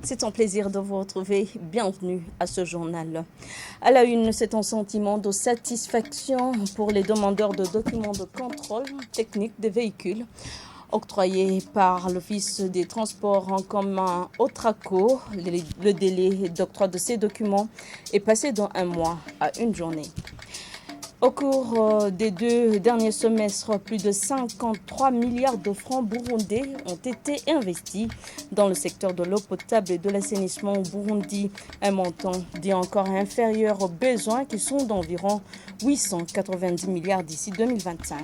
C'est un plaisir de vous retrouver. Bienvenue à ce journal. À la une, c'est un sentiment de satisfaction pour les demandeurs de documents de contrôle technique des véhicules octroyés par l'Office des transports en commun OTRACO. Le délai d'octroi de ces documents est passé d'un mois à une journée. Au cours des 2 derniers semestres, plus de 53 milliards de francs burundais ont été investis dans le secteur de l'eau potable et de l'assainissement au Burundi, un montant dit encore inférieur aux besoins qui sont d'environ 890 milliards d'ici 2025.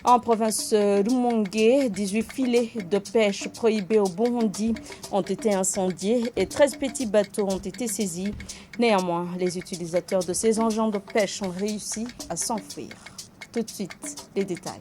En province Rumongue, 18 filets de pêche prohibés au Burundi ont été incendiés et 13 petits bateaux ont été saisis. Néanmoins, les utilisateurs de ces engins de pêche ont réussi à s'enfuir. Tout de suite, les détails.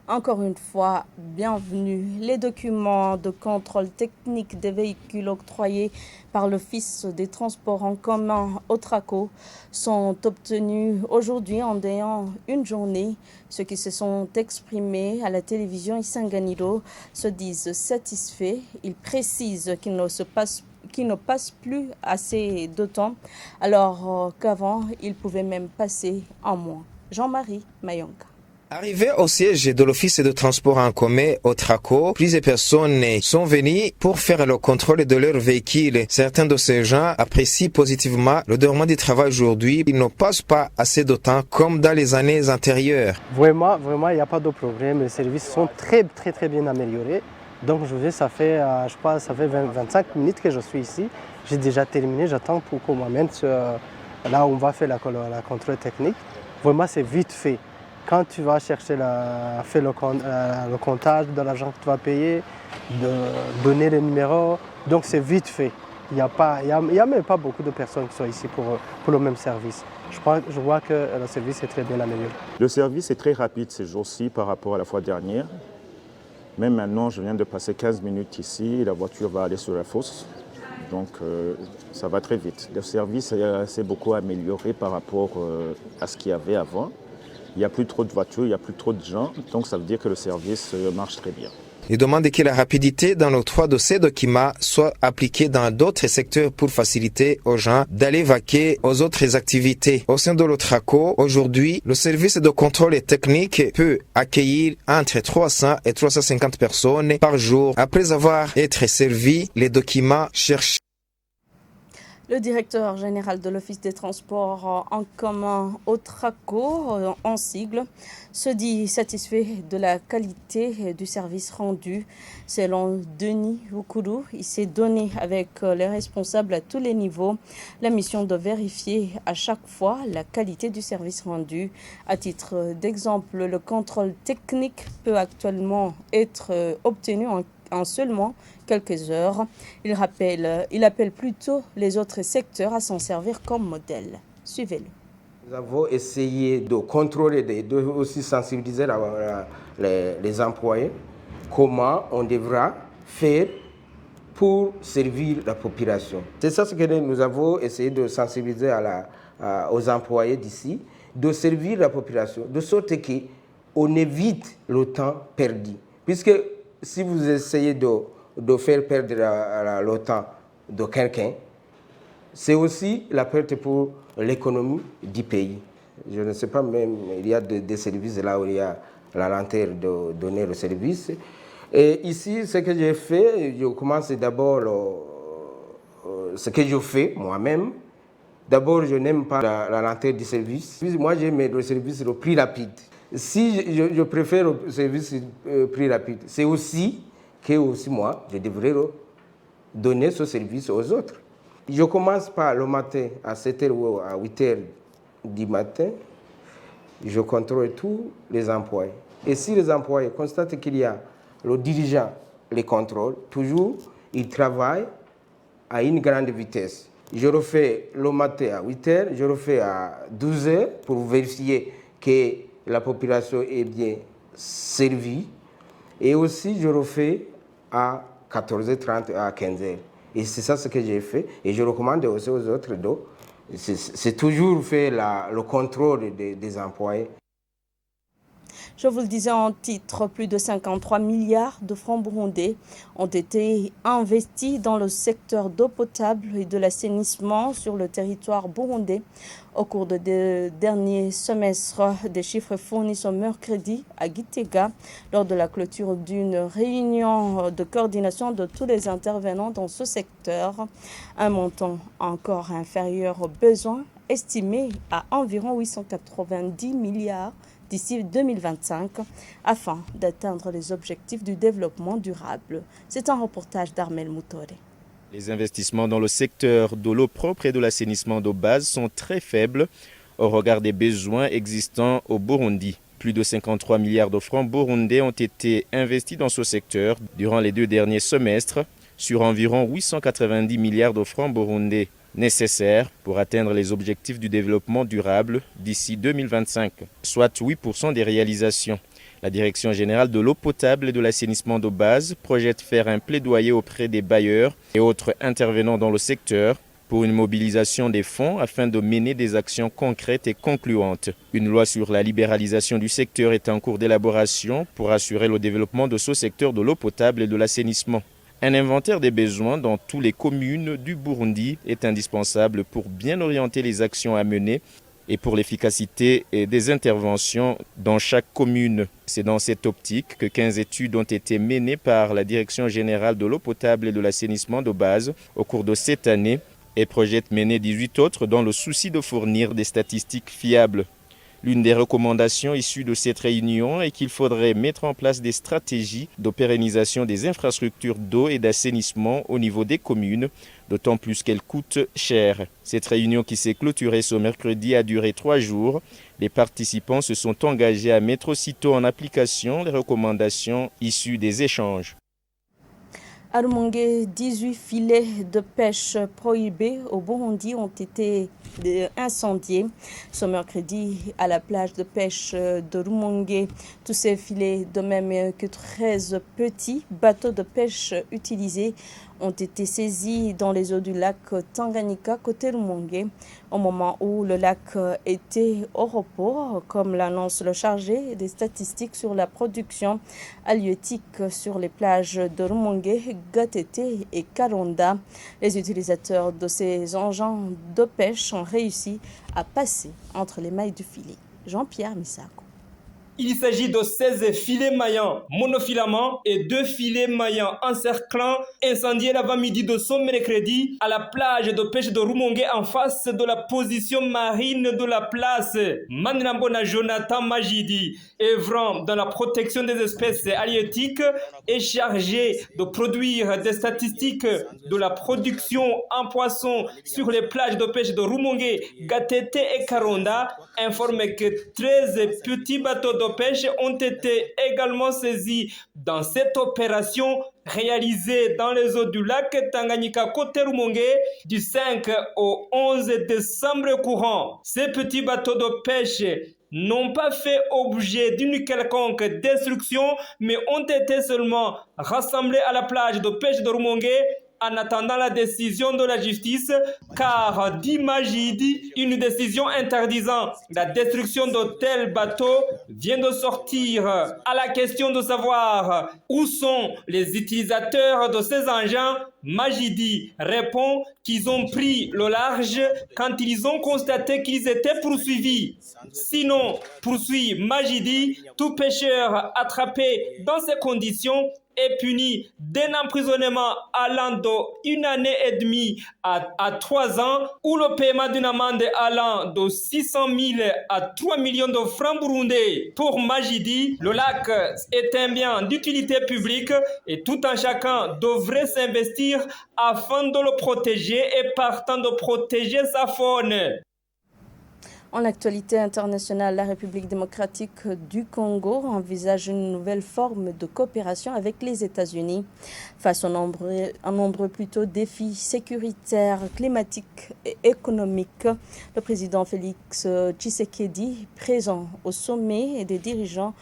Encore une fois, bienvenue. Les documents de contrôle technique des véhicules octroyés par l'Office des transports en commun OTRACO sont obtenus aujourd'hui en ayant une journée. Ceux qui se sont exprimés à la télévision Isanganiro se disent satisfaits. Ils précisent qu'il ne passe plus assez de temps alors qu'avant, il pouvait même passer un mois. Jean-Marie Mayonka. Arrivé au siège de l'Office de transport en commun OTRACO, plusieurs personnes sont venues pour faire le contrôle de leur véhicule. Certains de ces gens apprécient positivement le déroulement du travail aujourd'hui. Ils ne passent pas assez de temps comme dans les années antérieures. Vraiment, il n'y a pas de problème. Les services sont très bien améliorés. Donc ça fait 25 minutes que je suis ici. J'ai déjà terminé. J'attends pour qu'on m'amène là où on va faire la contrôle technique. Vraiment, c'est vite fait. Quand tu vas chercher le comptage de l'argent que tu vas payer, de donner les numéros, donc c'est vite fait. Il n'y a même pas beaucoup de personnes qui sont ici pour le même service. Je vois que le service est très bien amélioré. Le service est très rapide ces jours-ci par rapport à la fois dernière. Même maintenant, je viens de passer 15 minutes ici, la voiture va aller sur la fosse. Donc ça va très vite. Le service s'est beaucoup amélioré par rapport à ce qu'il y avait avant. Il n'y a plus trop de voitures, il n'y a plus trop de gens, donc ça veut dire que le service marche très bien. Il demande que la rapidité dans l'octroi de ces documents soit appliquée dans d'autres secteurs pour faciliter aux gens d'aller vaquer aux autres activités. Au sein de l'OTRACO, aujourd'hui, le service de contrôle technique peut accueillir entre 300 et 350 personnes par jour après avoir été servi les documents cherchés. Le directeur général de l'Office des transports en commun OTRACO, en sigle, se dit satisfait de la qualité du service rendu. Selon Denis Wukuru, il s'est donné avec les responsables à tous les niveaux la mission de vérifier à chaque fois la qualité du service rendu. À titre d'exemple, le contrôle technique peut actuellement être obtenu en seulement quelques heures. Il appelle plutôt les autres secteurs à s'en servir comme modèle. Suivez-le. Nous avons essayé de contrôler, de aussi sensibiliser les employés comment on devra faire pour servir la population. C'est ça ce que nous avons essayé de sensibiliser aux employés d'ici, de servir la population, de sorte qu'on évite le temps perdu. Puisque si vous essayez de faire perdre le temps de quelqu'un, c'est aussi la perte pour l'économie du pays. Je ne sais pas, même il y a des services là où il y a la lenteur de donner le service. Et ici, ce que j'ai fait, je commence d'abord ce que je fais moi-même. D'abord, je n'aime pas la lenteur du service. Moi, j'aime le service le plus rapide. Si je préfère le service plus rapide, c'est aussi que moi, je devrais donner ce service aux autres. Je commence par le matin à 7h ou à 8h du matin. Je contrôle tous les employés. Et si les employés constatent qu'il y a le dirigeant les contrôle, toujours, ils travaillent à une grande vitesse. Je refais le matin à 8h, je refais à 12h pour vérifier que la population est bien servie. Et aussi, je refais à 14h30 à 15h. Et c'est ça ce que j'ai fait. Et je recommande aussi aux autres c'est toujours fait le contrôle des employés. Je vous le disais en titre, plus de 53 milliards de francs burundais ont été investis dans le secteur d'eau potable et de l'assainissement sur le territoire burundais au cours des derniers semestres. Des chiffres fournis ce mercredi à Gitega lors de la clôture d'une réunion de coordination de tous les intervenants dans ce secteur. Un montant encore inférieur aux besoins, estimé à environ 890 milliards d'ici 2025 afin d'atteindre les objectifs du développement durable. C'est un reportage d'Armel Moutore. Les investissements dans le secteur de l'eau propre et de l'assainissement d'eau base sont très faibles au regard des besoins existants au Burundi. Plus de 53 milliards de francs burundais ont été investis dans ce secteur durant les 2 derniers semestres sur environ 890 milliards de francs burundais nécessaires pour atteindre les objectifs du développement durable d'ici 2025, soit 8% des réalisations. La Direction générale de l'eau potable et de l'assainissement d'eau base projette faire un plaidoyer auprès des bailleurs et autres intervenants dans le secteur pour une mobilisation des fonds afin de mener des actions concrètes et concluantes. Une loi sur la libéralisation du secteur est en cours d'élaboration pour assurer le développement de ce secteur de l'eau potable et de l'assainissement. Un inventaire des besoins dans toutes les communes du Burundi est indispensable pour bien orienter les actions à mener et pour l'efficacité des interventions dans chaque commune. C'est dans cette optique que 15 études ont été menées par la Direction générale de l'eau potable et de l'assainissement d'eau base au cours de cette année et projette mener 18 autres dans le souci de fournir des statistiques fiables. L'une des recommandations issues de cette réunion est qu'il faudrait mettre en place des stratégies de pérennisation des infrastructures d'eau et d'assainissement au niveau des communes, d'autant plus qu'elles coûtent cher. Cette réunion qui s'est clôturée ce mercredi a duré 3 jours. Les participants se sont engagés à mettre aussitôt en application les recommandations issues des échanges. À Rumongue, 18 filets de pêche prohibés au Burundi ont été incendiés ce mercredi à la plage de pêche de Rumongue. Tous ces filets, de même que 13 petits bateaux de pêche utilisés, ont été saisis dans les eaux du lac Tanganyika côté Rumongue au moment où le lac était au repos, comme l'annonce le chargé des statistiques sur la production halieutique sur les plages de Rumongue, Gatete et Karonda. Les utilisateurs de ces engins de pêche ont réussi à passer entre les mailles du filet. Jean-Pierre Misako. Il s'agit de 16 filets maillants monofilaments et 2 filets maillants encerclants incendiés l'avant-midi de ce mercredi à la plage de pêche de Rumongue en face de la position marine de la place. Manirambona Jonathan Majidi, œuvrant dans la protection des espèces halieutiques, est chargé de produire des statistiques de la production en poisson sur les plages de pêche de Rumongue, Gatete et Karonda, informe que 13 petits bateaux de pêche ont été également saisis dans cette opération réalisée dans les eaux du lac Tanganyika côté Rumongue du 5 au 11 décembre courant. Ces petits bateaux de pêche n'ont pas fait objet d'une quelconque destruction, mais ont été seulement rassemblés à la plage de pêche de Rumongue en attendant la décision de la justice, car dit Majidi, une décision interdisant la destruction de tels bateaux vient de sortir. À la question de savoir où sont les utilisateurs de ces engins, Majidi répond qu'ils ont pris le large quand ils ont constaté qu'ils étaient poursuivis. Sinon, poursuit Majidi, tout pêcheur attrapé dans ces conditions est puni d'un emprisonnement allant d'1 année et demie à 3 ans ou le paiement d'une amende allant de 600 000 à 3 millions de francs burundais. Pour Majidi, le lac est un bien d'utilité publique et tout un chacun devrait s'investir afin de le protéger et partant de protéger sa faune. En actualité internationale, la République démocratique du Congo envisage une nouvelle forme de coopération avec les États-Unis. Face à nombreux plutôt défis sécuritaires, climatiques et économiques, le président Félix Tshisekedi, présent au sommet des dirigeants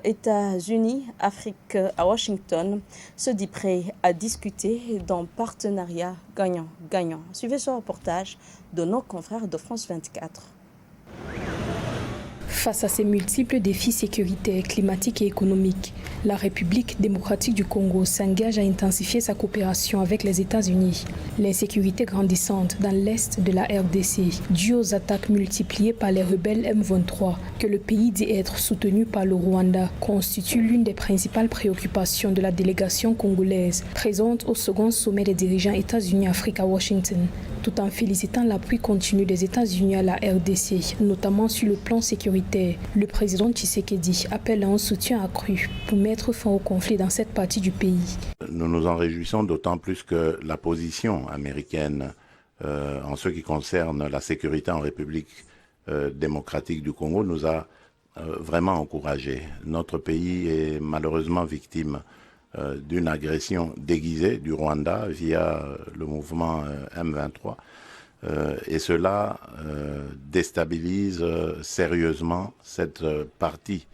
États-Unis, Afrique à Washington, se dit prêt à discuter d'un partenariat gagnant-gagnant. Suivez ce reportage de nos confrères de France 24. Face à ces multiples défis sécuritaires, climatiques et économiques, la République démocratique du Congo s'engage à intensifier sa coopération avec les États-Unis. L'insécurité grandissante dans l'est de la RDC, due aux attaques multipliées par les rebelles M23, que le pays dit être soutenu par le Rwanda, constitue l'une des principales préoccupations de la délégation congolaise, présente au second sommet des dirigeants États-Unis-Afrique à Washington, tout en félicitant l'appui continu des États-Unis à la RDC, notamment sur le plan sécuritaire. Le président Tshisekedi appelle à un soutien accru pour mettre fin au conflit dans cette partie du pays. Nous nous en réjouissons d'autant plus que la position américaine en ce qui concerne la sécurité en République démocratique du Congo nous a vraiment encouragés. Notre pays est malheureusement victime d'une agression déguisée du Rwanda via le mouvement M23. Et cela déstabilise sérieusement cette partie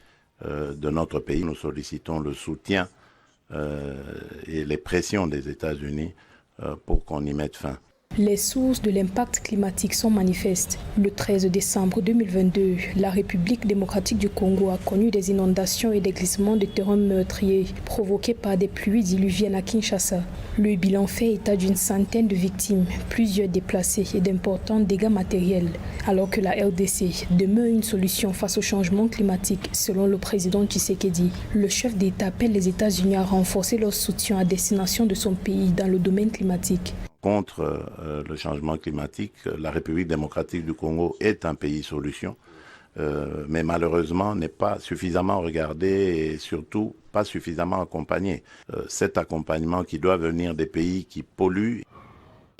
de notre pays. Nous sollicitons le soutien et les pressions des États-Unis pour qu'on y mette fin. Les sources de l'impact climatique sont manifestes. Le 13 décembre 2022, la République démocratique du Congo a connu des inondations et des glissements de terrain meurtriers provoqués par des pluies diluviennes à Kinshasa. Le bilan fait état d'une centaine de victimes, plusieurs déplacés et d'importants dégâts matériels. Alors que la RDC demeure une solution face au changement climatique, selon le président Tshisekedi, le chef d'État appelle les États-Unis à renforcer leur soutien à destination de son pays dans le domaine climatique. Contre le changement climatique, la République démocratique du Congo est un pays solution, mais malheureusement n'est pas suffisamment regardé et surtout pas suffisamment accompagné. Cet accompagnement qui doit venir des pays qui polluent.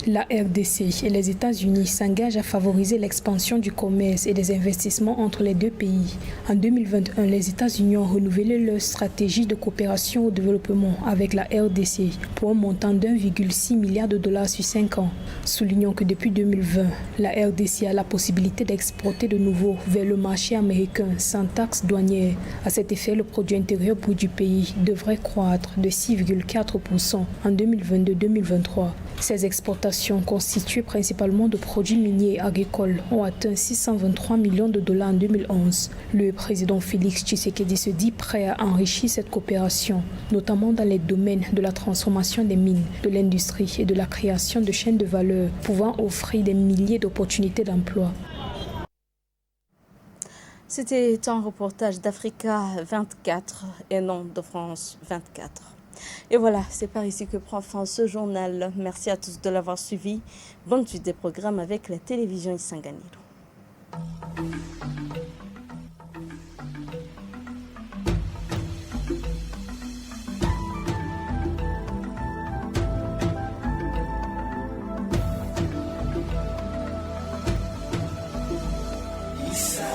La RDC et les États-Unis s'engagent à favoriser l'expansion du commerce et des investissements entre les deux pays. En 2021, les États-Unis ont renouvelé leur stratégie de coopération au développement avec la RDC pour un montant d'1,6 milliard de dollars sur 5 ans. Soulignons que depuis 2020, la RDC a la possibilité d'exporter de nouveau vers le marché américain sans taxe douanière. À cet effet, le produit intérieur brut du pays devrait croître de 6,4% en 2022-2023. Ces exportations, constituées principalement de produits miniers et agricoles, ont atteint 623 millions de dollars en 2011. Le président Félix Tshisekedi se dit prêt à enrichir cette coopération, notamment dans les domaines de la transformation des mines, de l'industrie et de la création de chaînes de valeur, pouvant offrir des milliers d'opportunités d'emploi. C'était un reportage d'Africa 24 et non de France 24. Et voilà, c'est par ici que prend fin ce journal. Merci à tous de l'avoir suivi. Bonne suite des programmes avec la télévision Isanganiro. Isanganiro.